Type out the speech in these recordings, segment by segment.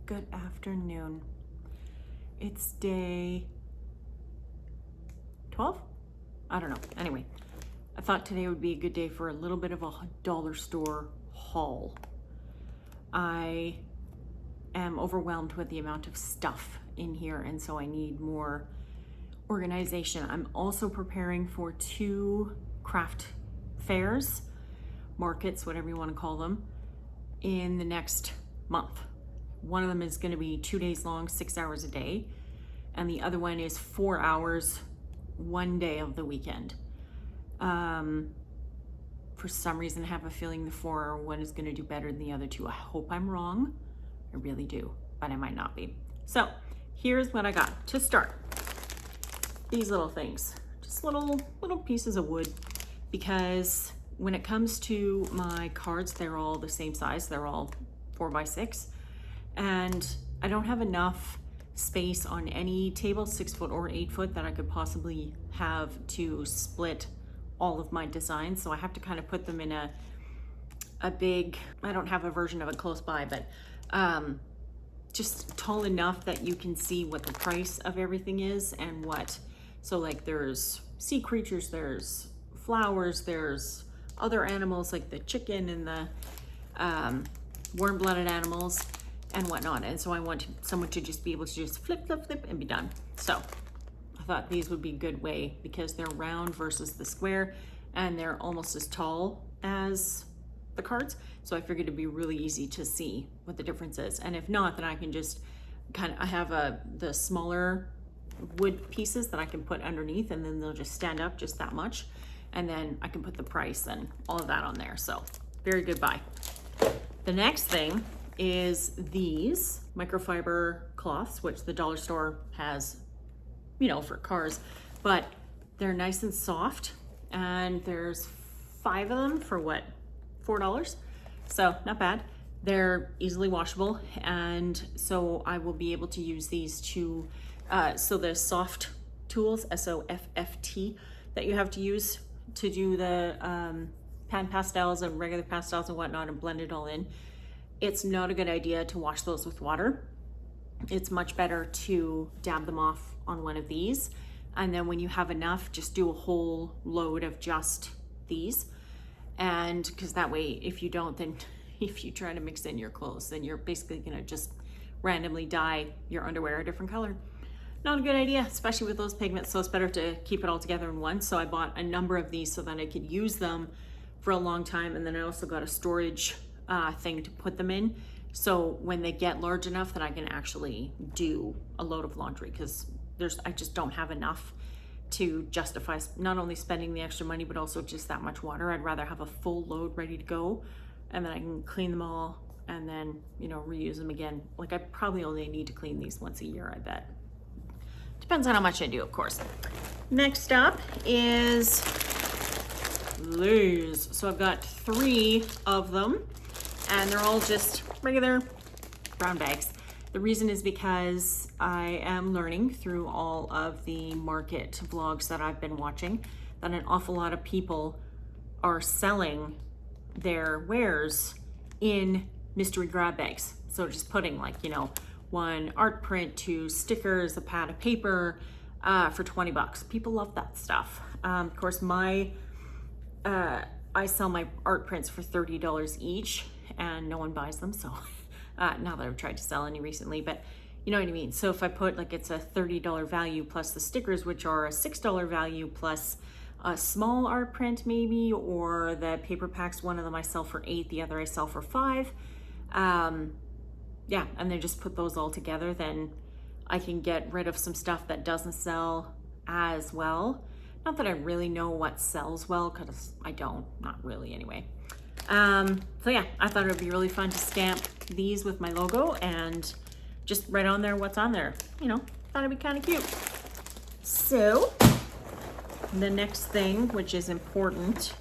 Good afternoon. It's day 12? I don't know. Anyway, I thought today would be a good day for a little bit of a dollar store haul. I am overwhelmed with the amount of stuff in here, and so I need more organization. I'm also preparing for 2 craft fairs, markets, whatever you want to call them, in the next month. One of them is going to be 2 days long, 6 hours a day, and the other one is 4 hours, 1 day of the weekend. For some reason, I have a feeling the 4-hour one is going to do better than the other 2. I hope I'm wrong. I really do, but I might not be. So here's what I got to start. These little things, just little pieces of wood, because when it comes to my cards, they're all the same size. They're all 4x6, and I don't have enough space on any table, 6 foot or 8 foot, that I could possibly have to split all of my designs. So I have to kind of put them in a big, I don't have a version of it close by, but just tall enough that you can see what the price of everything is and what. So like there's sea creatures, there's flowers, there's other animals like the chicken and the warm-blooded animals and whatnot. And so I want someone to just be able to just flip and be done. So I thought these would be a good way, because they're round versus the square, and they're almost as tall as the cards. So I figured it'd be really easy to see what the difference is. And if not, then I can just I have the smaller wood pieces that I can put underneath, and then they'll just stand up just that much. And then I can put the price and all of that on there. So very good buy. The next thing is these microfiber cloths, which the dollar store has, you know, for cars, but they're nice and soft, and there's 5 of them for what, $4? So not bad. They're easily washable, and so I will be able to use these to so the soft tools, SOFFT, that you have to use to do the pan pastels and regular pastels and whatnot and blend it all in. It's not a good idea to wash those with water. It's much better to dab them off on one of these, and then when you have enough, just do a whole load of just these. And because that way, if you don't, then if you try to mix in your clothes, then you're basically gonna just randomly dye your underwear a different color. Not a good idea, especially with those pigments, so it's better to keep it all together in one. So I bought a number of these so that I could use them for a long time, and then I also got a storage thing to put them in, so when they get large enough that I can actually do a load of laundry, because I just don't have enough to justify not only spending the extra money but also just that much water. I'd rather have a full load ready to go, and then I can clean them all and then, you know, reuse them again. Like I probably only need to clean these once a year, I bet. Depends on how much I do, of course. Next up is these. So I've got 3 of them, and they're all just regular brown bags. The reason is because I am learning through all of the market vlogs that I've been watching that an awful lot of people are selling their wares in mystery grab bags. So just putting, like, you know, 1 art print, 2 stickers, a pad of paper for $20. People love that stuff. Of course, I sell my art prints for $30 each, and no one buys them. So not that I've tried to sell any recently, but you know what I mean. So if I put, like, it's a $30 value plus the stickers, which are a $6 value, plus a small art print maybe, or the paper packs, one of them I sell for $8, the other I sell for $5. Yeah, and then just put those all together, then I can get rid of some stuff that doesn't sell as well. Not that I really know what sells well, because I don't, not really anyway. So yeah, I thought it would be really fun to stamp these with my logo and just write on there what's on there. You know, thought it'd be kind of cute. So the next thing, which is important,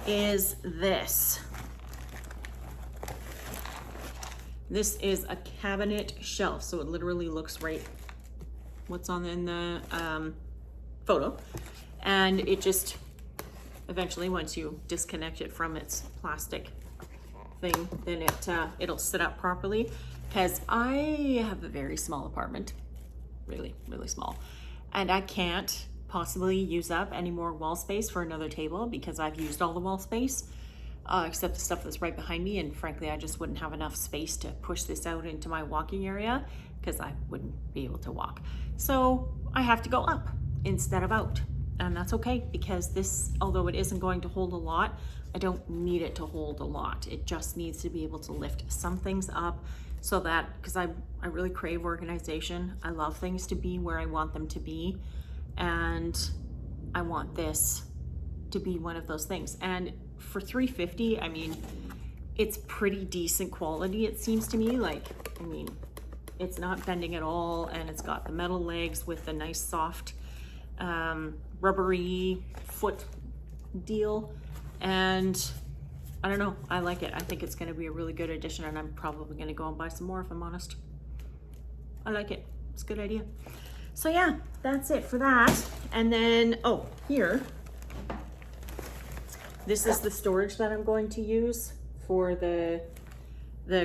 is this. This is a cabinet shelf, so it literally looks right what's on in the photo, and it just eventually, once you disconnect it from its plastic thing, then it'll sit up properly. because I have a very small apartment, really, really small. And I can't possibly use up any more wall space for another table because I've used all the wall space, except the stuff that's right behind me. And frankly, I just wouldn't have enough space to push this out into my walking area because I wouldn't be able to walk. So I have to go up instead of out. And that's okay because this, although it isn't going to hold a lot, I don't need it to hold a lot. It just needs to be able to lift some things up so that, because I really crave organization. I love things to be where I want them to be. And I want this to be one of those things. And for $350, I mean, it's pretty decent quality, it seems to me. Like, I mean, it's not bending at all, and it's got the metal legs with the nice soft rubbery foot deal. And I don't know, I like it. I think it's gonna be a really good addition, and I'm probably gonna go and buy some more if I'm honest. I like it, it's a good idea. So yeah, that's it for that. And then, oh, here, this is the storage that I'm going to use for the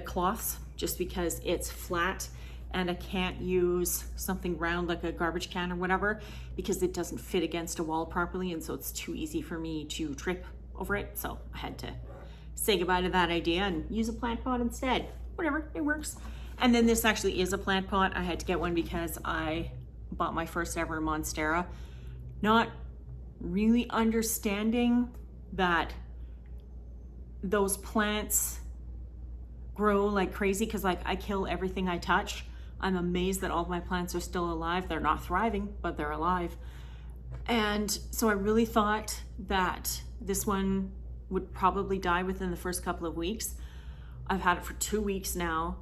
cloths, just because it's flat and I can't use something round like a garbage can or whatever because it doesn't fit against a wall properly, and so it's too easy for me to trip over it. So I had to say goodbye to that idea and use a plant pot instead. Whatever, it works. And then this actually is a plant pot. I had to get one because I bought my first ever Monstera, not really understanding that those plants grow like crazy, because like I kill everything I touch. I'm amazed that all of my plants are still alive. They're not thriving, but they're alive. And so I really thought that this one would probably die within the first couple of weeks. I've had it for 2 weeks now,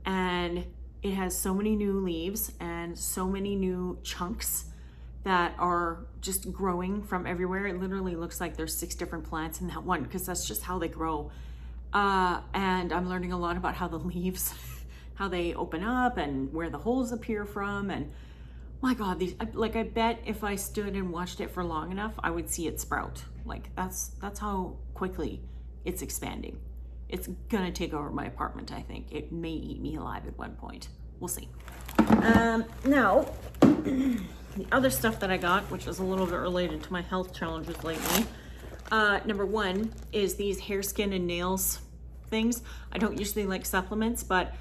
and it has so many new leaves and so many new chunks that are just growing from everywhere. It literally looks like there's 6 different plants in that one, because that's just how they grow. And I'm learning a lot about how the leaves, how they open up and where the holes appear from. And my God, these, like, I bet if I stood and watched it for long enough, I would see it sprout. Like, that's how quickly it's expanding. It's gonna take over my apartment, I think. It may eat me alive at one point. We'll see. Now, the other stuff that I got, which is a little bit related to my health challenges lately, number one is these hair, skin, and nails things. I don't usually like supplements, but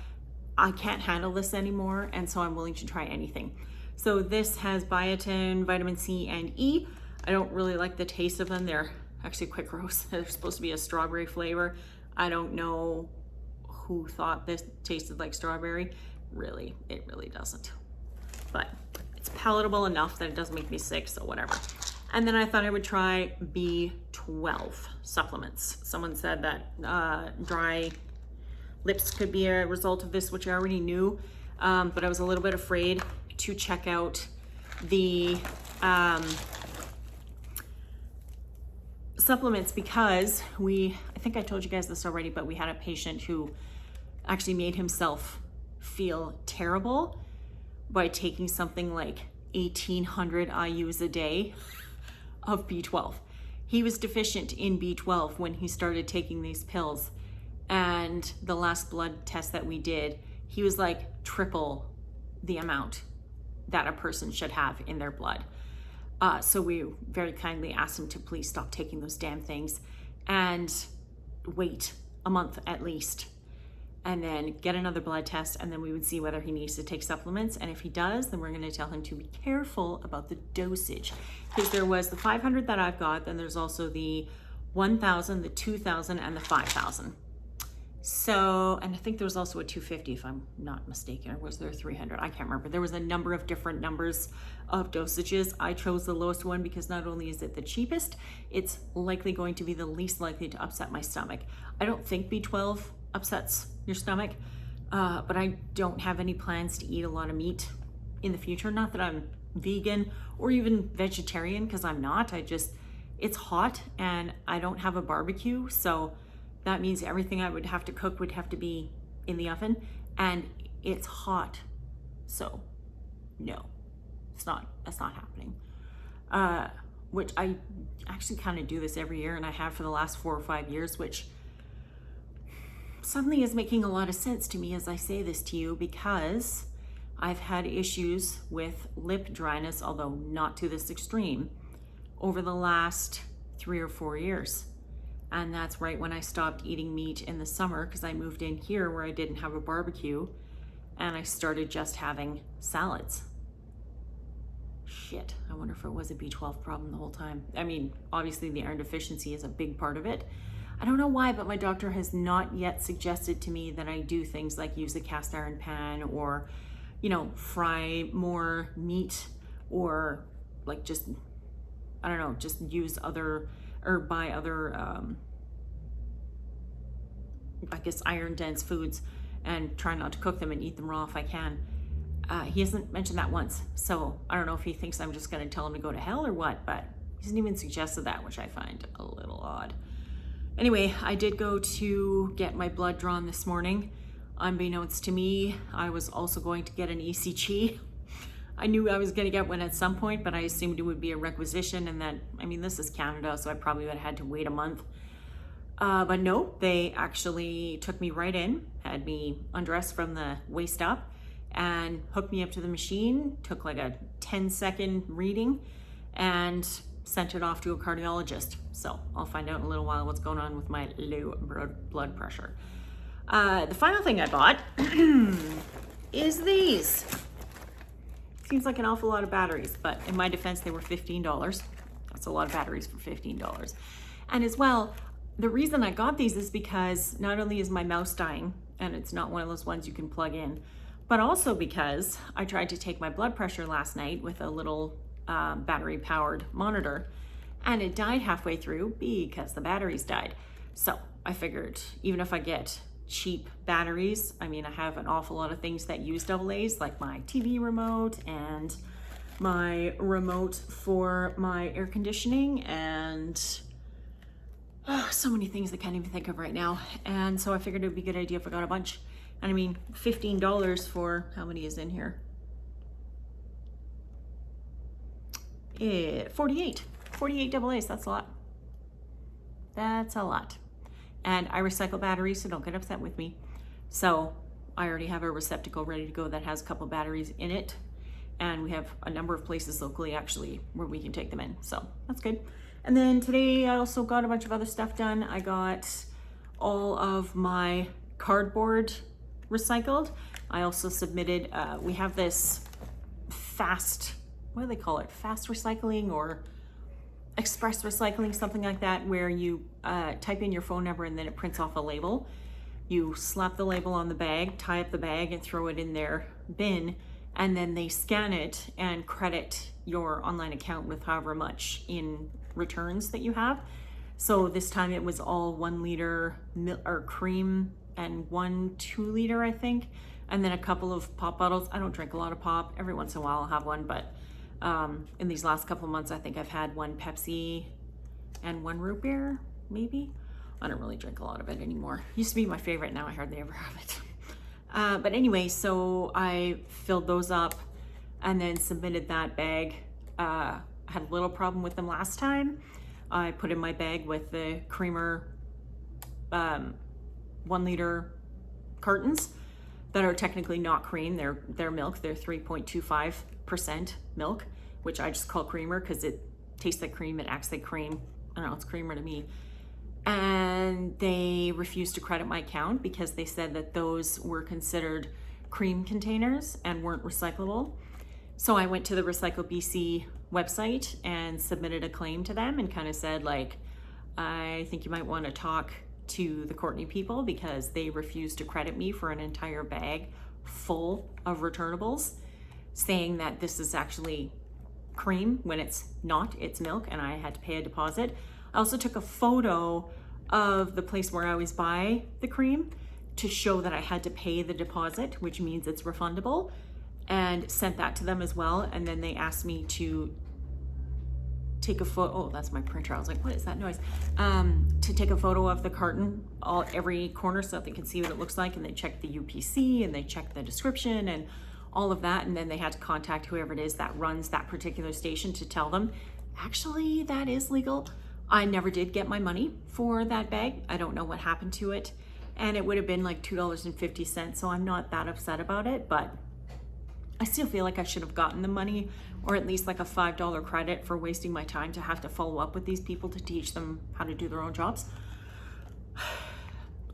I can't handle this anymore, and so I'm willing to try anything. So this has biotin, vitamin C, and E. I don't really like the taste of them. They're actually quite gross. They're supposed to be a strawberry flavor. I don't know who thought this tasted like strawberry. Really, it really doesn't. But it's palatable enough that it doesn't make me sick, so whatever. And then I thought I would try B12 supplements. Someone said that dry lips could be a result of this, which I already knew, but I was a little bit afraid to check out the supplements because I think I told you guys this already, but we had a patient who actually made himself feel terrible by taking something like 1,800 IUs a day of B12. He was deficient in B12 when he started taking these pills, and the last blood test that we did, he was like triple the amount that a person should have in their blood. So we very kindly asked him to please stop taking those damn things and wait a month at least, and then get another blood test, and then we would see whether he needs to take supplements. And if he does, then we're going to tell him to be careful about the dosage, because there was the 500 that I've got, then there's also the 1,000, the 2,000, and the 5,000. So, and I think there was also a 250 if I'm not mistaken, or was there 300? I can't remember. There was a number of different numbers of dosages. I chose the lowest one because not only is it the cheapest, it's likely going to be the least likely to upset my stomach. I don't think B12 upsets your stomach, but I don't have any plans to eat a lot of meat in the future. Not that I'm vegan or even vegetarian, because I'm not. It's hot and I don't have a barbecue, so that means everything I would have to cook would have to be in the oven, and it's hot. So no, that's not happening. Which I actually kind of do this every year, and I have for the last 4 or 5 years, which suddenly is making a lot of sense to me as I say this to you, because I've had issues with lip dryness, although not to this extreme, over the last 3 or 4 years. And that's right when I stopped eating meat in the summer, because I moved in here where I didn't have a barbecue, and I started just having salads. Shit, I wonder if it was a B12 problem the whole time. I mean, obviously the iron deficiency is a big part of it. I don't know why, but my doctor has not yet suggested to me that I do things like use a cast iron pan, or, you know, fry more meat, or like just, I don't know, just use other, or buy other, I guess, iron dense foods and try not to cook them and eat them raw if I can. He hasn't mentioned that once, so I don't know if he thinks I'm just going to tell him to go to hell or what, but he hasn't even suggested that, which I find a little odd. Anyway, I did go to get my blood drawn this morning. Unbeknownst to me, I was also going to get an ECG. I knew I was going to get one at some point, but I assumed it would be a requisition, and that, I mean, this is Canada, so I probably would have had to wait a month. But no, they actually took me right in, had me undressed from the waist up, and hooked me up to the machine, took like a 10-second reading, and sent it off to a cardiologist. So I'll find out in a little while what's going on with my low blood pressure. The final thing I bought is these. Seems like an awful lot of batteries, but in my defense, they were $15. That's a lot of batteries for $15. And as well, the reason I got these is because not only is my mouse dying, and it's not one of those ones you can plug in, but also because I tried to take my blood pressure last night with a little battery powered monitor, and it died halfway through because the batteries died. So I figured, even if I get cheap batteries, I mean, I have an awful lot of things that use AA's, like my TV remote and my remote for my air conditioning, and so many things I can't even think of right now. And so I figured it would be a good idea if I got a bunch. And I mean, $15 for, how many is in here? 48 AA's, that's a lot. That's a lot. And I recycle batteries, so don't get upset with me. So I already have a receptacle ready to go that has a couple batteries in it. And we have a number of places locally actually where we can take them in. So that's good. And then today I also got a bunch of other stuff done. I got all of my cardboard recycled. I also submitted, we have this fast, what do they call it? Fast recycling or express recycling, something like that, where you type in your phone number and then it prints off a label. You slap the label on the bag, tie up the bag, and throw it in their bin, and then they scan it and credit your online account with however much in returns that you have. So this time it was all 1 liter or cream and 1 2-liter, I think, and then a couple of pop bottles. I don't drink a lot of pop. Every once in a while I'll have one, but in these last couple of months, I think I've had 1 Pepsi and 1 root beer, maybe. I don't really drink a lot of it anymore. Used to be my favorite, now I hardly ever have it. But anyway, so I filled those up and then submitted that bag. I had a little problem with them last time. I put in my bag with the creamer 1-liter cartons that are technically not cream. They're milk. They're 3.25% milk, which I just call creamer because it tastes like cream. It acts like cream. I don't know, it's creamer to me. And they refused to credit my account because they said that those were considered cream containers and weren't recyclable. So I went to the Recycle BC website and submitted a claim to them and kind of said, like, I think you might want to talk to the Courtney people because they refused to credit me for an entire bag full of returnables, saying that this is actually cream when it's not, it's milk, and I had to pay a deposit. I also took a photo of the place where I always buy the cream to show that I had to pay the deposit, which means it's refundable, and sent that to them as well. And then they asked me to take a photo. Oh, that's my printer. I was like, what is that noise? To take a photo of the carton, every corner, so that they can see what it looks like. And they checked the UPC and they checked the description and all of that. And then they had to contact whoever it is that runs that particular station to tell them, actually, that is legal. I never did get my money for that bag. I don't know what happened to it. and it would have been like $2.50. So I'm not that upset about it, but I still feel like I should have gotten the money, or at least like a $5 credit for wasting my time to have to follow up with these people to teach them how to do their own jobs.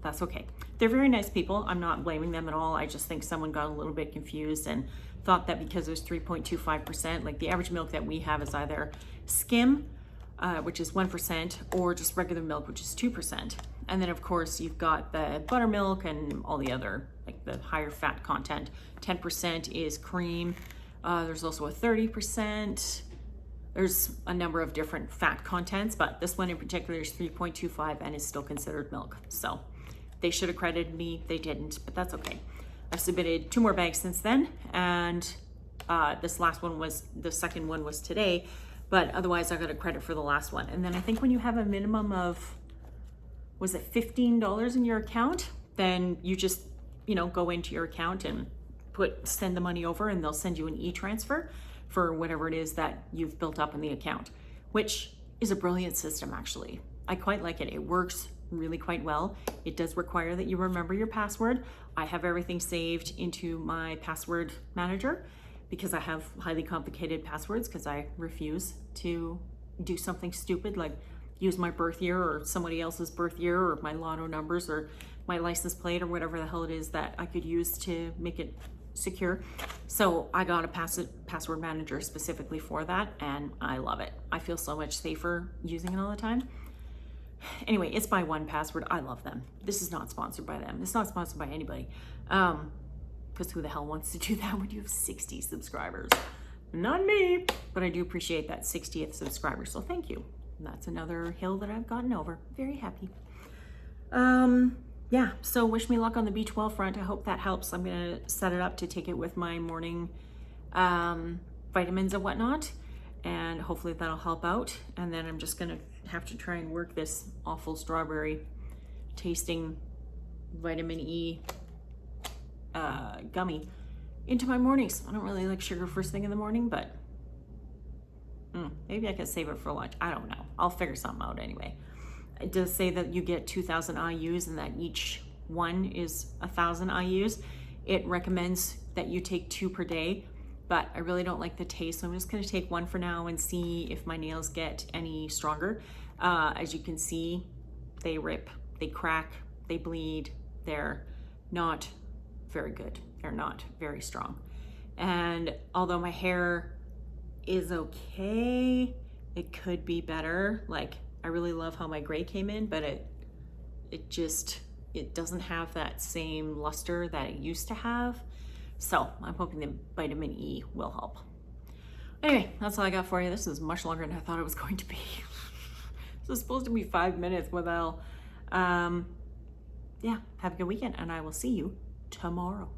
That's okay. They're very nice people. I'm not blaming them at all. I just think someone got a little bit confused and thought that because it was 3.25%, like the average milk that we have is either skim, which is 1%, or just regular milk, which is 2%. And then of course you've got the buttermilk and all the other, like the higher fat content. 10% is cream. There's also a 30%. There's a number of different fat contents, but this one in particular is 3.25 and is still considered milk. So they should have credited me, they didn't, but that's okay. I've submitted 2 more bags since then, and this last one was, the second one was today, but otherwise I got a credit for the last one. And then I think when you have a minimum of, was it $15 in your account, then you just, you know, go into your account and send the money over, and they'll send you an e-transfer for whatever it is that you've built up in the account, which is a brilliant system actually. I quite like it. It works really quite well. It does require that you remember your password. I have everything saved into my password manager because I have highly complicated passwords, because I refuse to do something stupid like use my birth year or somebody else's birth year or my lotto numbers or my license plate or whatever the hell it is that I could use to make it secure. So I got a password manager specifically for that, and I love it. I feel so much safer using it all the time. Anyway, it's by 1Password. I love them. This is not sponsored by them. It's not sponsored by anybody. Because who the hell wants to do that when you have 60 subscribers? Not me, but I do appreciate that 60th subscriber, so thank you. And that's another hill that I've gotten over. Very happy. Yeah, so wish me luck on the B12 front. I hope that helps. I'm gonna set it up to take it with my morning vitamins and whatnot, and hopefully that'll help out. And then I'm just gonna have to try and work this awful strawberry tasting vitamin E gummy into my mornings. I don't really like sugar first thing in the morning, but maybe I could save it for lunch. I don't know. I'll figure something out anyway. It does say that you get 2,000 IUs and that each one is 1,000 IUs. It recommends that you take 2 per day, but I really don't like the taste, so I'm just gonna take 1 for now and see if my nails get any stronger. As you can see, they rip, they crack, they bleed. They're not very good. They're not very strong. And although my hair is okay, it could be better. Like, I really love how my gray came in, but it doesn't have that same luster that it used to have. So I'm hoping the vitamin E will help. Anyway, that's all I got for you. This is much longer than I thought it was going to be. This is supposed to be 5 minutes with yeah, have a good weekend, and I will see you tomorrow.